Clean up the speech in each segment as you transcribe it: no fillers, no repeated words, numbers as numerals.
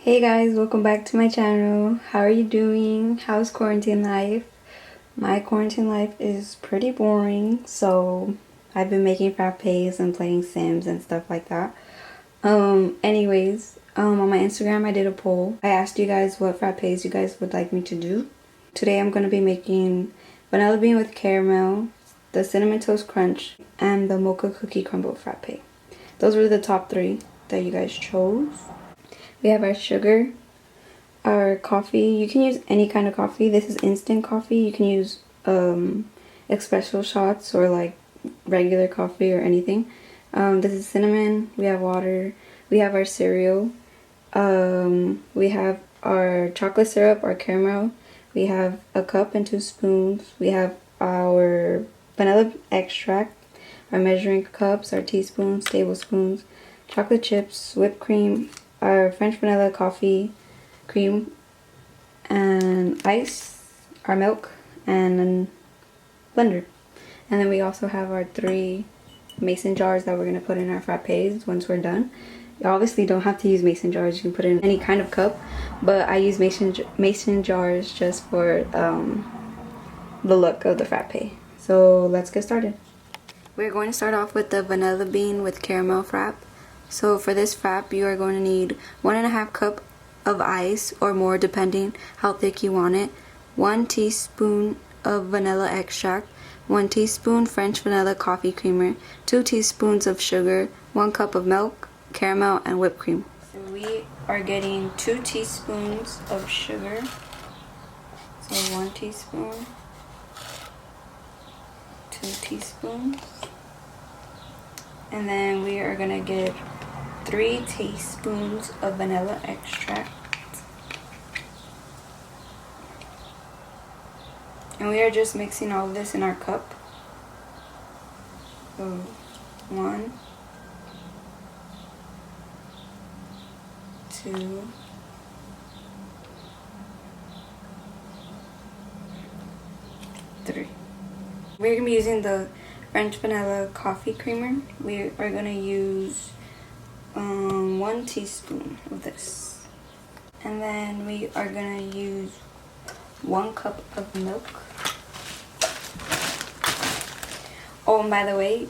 Hey guys, welcome back to my channel. How are you doing? How's quarantine life? My quarantine life is pretty boring, so I've been making frappes and playing Sims and stuff like that. On my Instagram I did a poll. I asked you guys what frappes you guys would like me to do. Today I'm going to be making vanilla bean with caramel, the cinnamon toast crunch, and the mocha cookie crumble frappe. Those were the top 3 that you guys chose. We have our sugar, our coffee. You can use any kind of coffee. This is instant coffee. You can use espresso shots or like regular coffee or anything. This is cinnamon. We have water. We have our cereal. We have our chocolate syrup, our caramel. We have a cup and 2 spoons. We have our vanilla extract, our measuring cups, our teaspoons, tablespoons, chocolate chips, whipped cream, our French vanilla coffee cream, and ice, our milk, and a blender. And then we also have our 3 mason jars that we're going to put in our frappes once we're done. You obviously don't have to use mason jars. You can put in any kind of cup, but I use mason jars just for the look of the frappe. So let's get started. We're going to start off with the vanilla bean with caramel frappe. So for this frappe, you are going to need 1.5 cup of ice or more depending how thick you want it, 1 teaspoon of vanilla extract, 1 teaspoon French vanilla coffee creamer, 2 teaspoons of sugar, 1 cup of milk, caramel, and whipped cream. So we are getting 2 teaspoons of sugar. So 1 teaspoon, 2 teaspoons, and then we are gonna get 3 teaspoons of vanilla extract. And we are just mixing all of this in our cup. So 1, 2, 3. We're gonna be using the French vanilla coffee creamer. We are gonna use 1 teaspoon of this, and then we are gonna use 1 cup of milk. Oh, and by the way,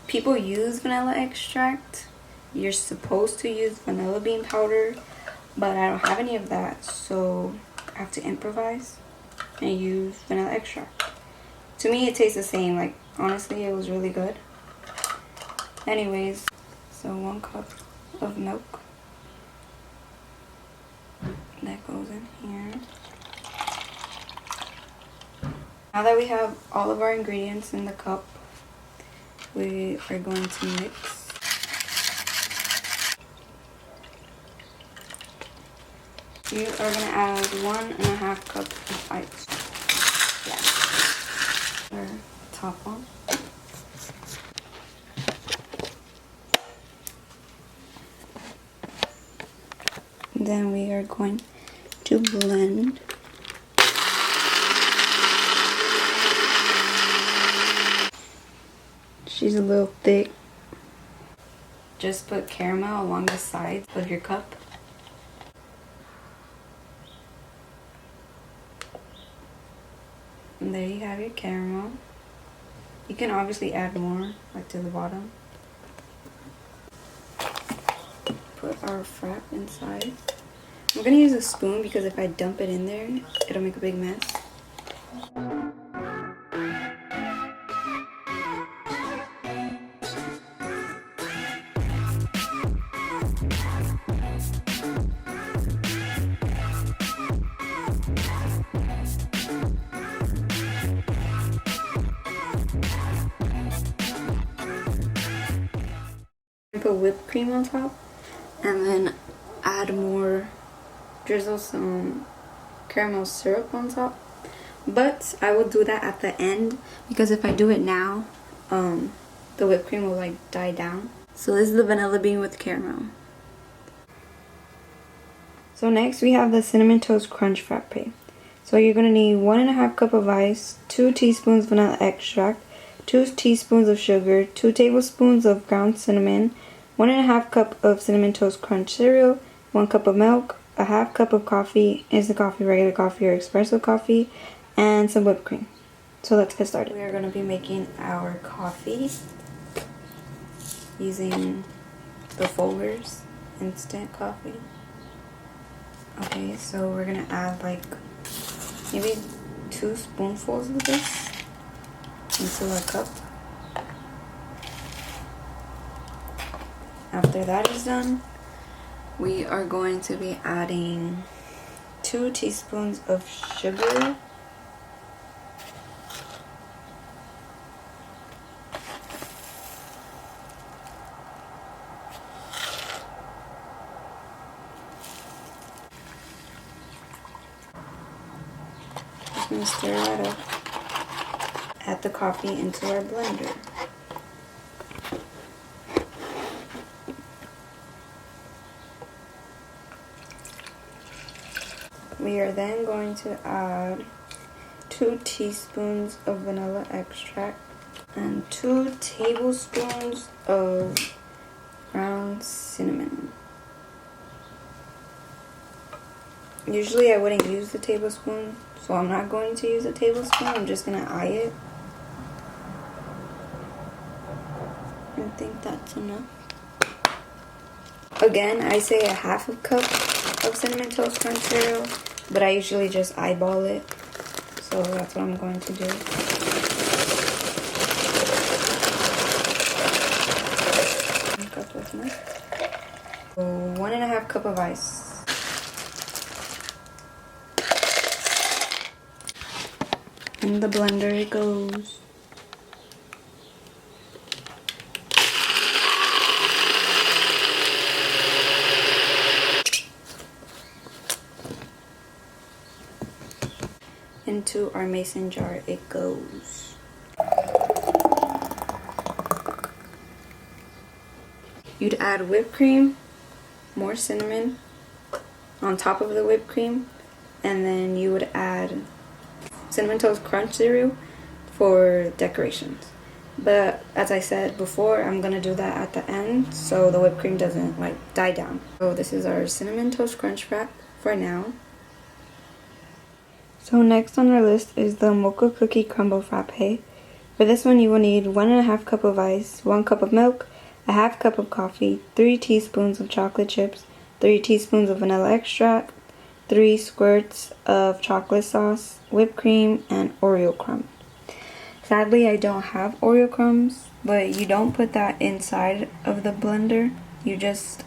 people use vanilla extract. You're supposed to use vanilla bean powder, but I don't have any of that, so I have to improvise and use vanilla extract. To me, it tastes the same. Like, honestly, it was really good. Anyways, so 1 cup of milk that goes in here. Now that we have all of our ingredients in the cup, we are going to mix. You are going to add 1.5 cup of ice. Yeah. Our top one. Then we are going to blend. She's a little thick. Just put caramel along the sides of your cup. And there you have your caramel. You can obviously add more, like to the bottom. Put our frappe inside. I'm gonna use a spoon because if I dump it in there, it'll make a big mess. Put whipped cream on top, and then add more, drizzle some caramel syrup on top. But I will do that at the end because if I do it now, the whipped cream will like die down. So this is the vanilla bean with caramel. So next we have the cinnamon toast crunch frappe. So you're gonna need 1.5 cup of ice, 2 teaspoons vanilla extract, 2 teaspoons of sugar, 2 tablespoons of ground cinnamon, 1.5 cup of cinnamon toast crunch cereal, 1 cup of milk, a half cup of coffee, instant coffee, regular coffee, or espresso coffee, and some whipped cream. So let's get started. We are going to be making our coffee using the Fuller's instant coffee. Okay, so we're going to add like maybe 2 spoonfuls of this into our cup. After that is done, we are going to be adding 2 teaspoons of sugar. Just gonna stir that up. Add the coffee into our blender. We are then going to add 2 teaspoons of vanilla extract and 2 tablespoons of ground cinnamon. Usually I wouldn't use the tablespoon, so I'm not going to use a tablespoon. I'm just going to eye it. I think that's enough. Again, I say a half a cup of Cinnamon Toast Crunch cereal, but I usually just eyeball it, so that's what I'm going to do. Cup of milk. 1.5 cup of ice. In the blender it goes. Into our mason jar it goes. You'd add whipped cream, more cinnamon on top of the whipped cream, and then you would add Cinnamon Toast Crunch cereal for decorations. But as I said before, I'm gonna do that at the end so the whipped cream doesn't like die down. So this is our Cinnamon Toast Crunch frappe for now. So next on our list is the mocha cookie crumble frappe. For this one you will need 1.5 cup of ice, 1 cup of milk, a half cup of coffee, 3 teaspoons of chocolate chips, 3 teaspoons of vanilla extract, 3 squirts of chocolate sauce, whipped cream, and Oreo crumbs. Sadly, I don't have Oreo crumbs, but you don't put that inside of the blender. You just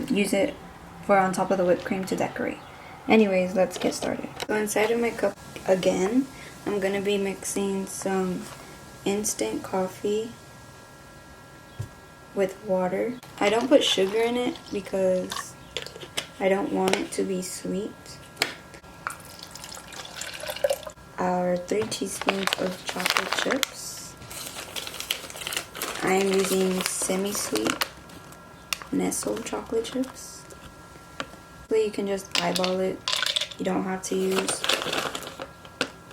use it for on top of the whipped cream to decorate. Anyways, let's get started. So inside of my cup, again, I'm going to be mixing some instant coffee with water. I don't put sugar in it because I don't want it to be sweet. Our 3 teaspoons of chocolate chips. I am using semi-sweet Nestle chocolate chips. You can just eyeball it. You don't have to use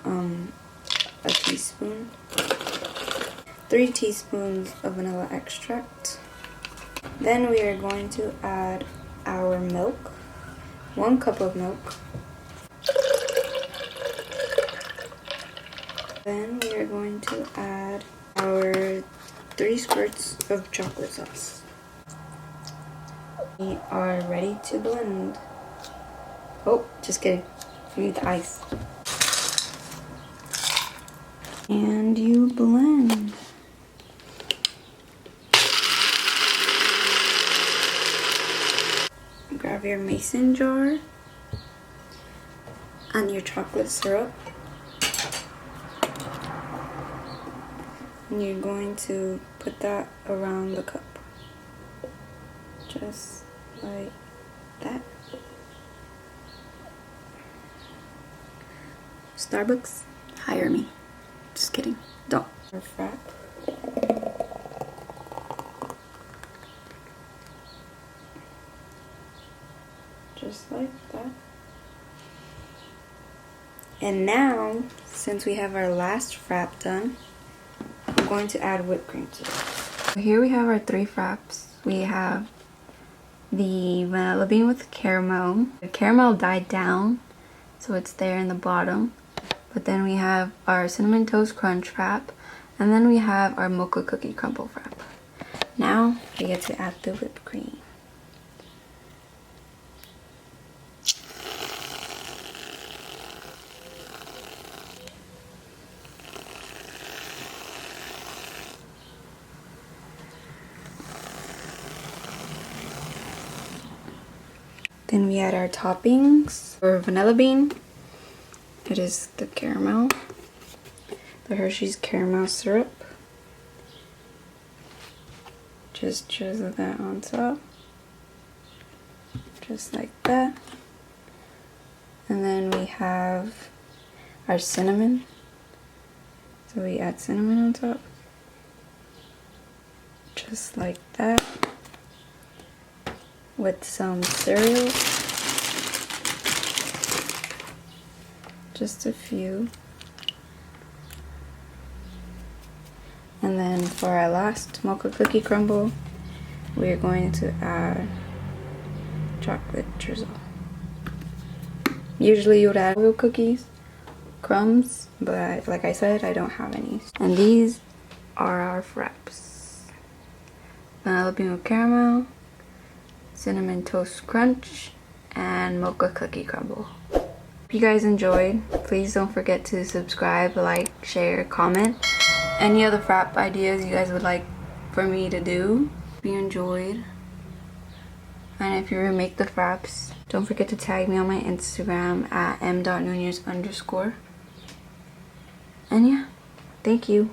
a teaspoon. 3 teaspoons of vanilla extract. Then we are going to add our milk. 1 cup of milk. Then we are going to add our 3 squirts of chocolate sauce. We are ready to blend. Oh, just kidding. We need the ice. And you blend. Grab your mason jar and your chocolate syrup. And you're going to put that around the cup. Just like that. Starbucks, hire me. Just kidding. Don't. Our frappe. Just like that. And now, since we have our last frappe done, I'm going to add whipped cream to it. So here we have our 3 frappes. We have the vanilla bean with caramel. The caramel died down, so it's there in the bottom. But then we have our cinnamon toast crunch frappe, and then we have our mocha cookie crumble frappe. Now we get to add the whipped cream. Then we add our toppings. For vanilla bean, it is the caramel, the Hershey's caramel syrup. Just drizzle that on top, just like that. And then we have our cinnamon. So we add cinnamon on top, just like that. With some cereal, just a few. And then for our last mocha cookie crumble, we're going to add chocolate drizzle. Usually you would add Oreo cookies, crumbs, but like I said, I don't have any. And these are our frappes. Vanilla bean with caramel, cinnamon toast crunch, and mocha cookie crumble. If you guys enjoyed, please don't forget to subscribe, like, share, comment. Any other frappe ideas you guys would like for me to do. If you enjoyed, and if you remake the frappes, don't forget to tag me on my Instagram at m.nunez_. And yeah, thank you.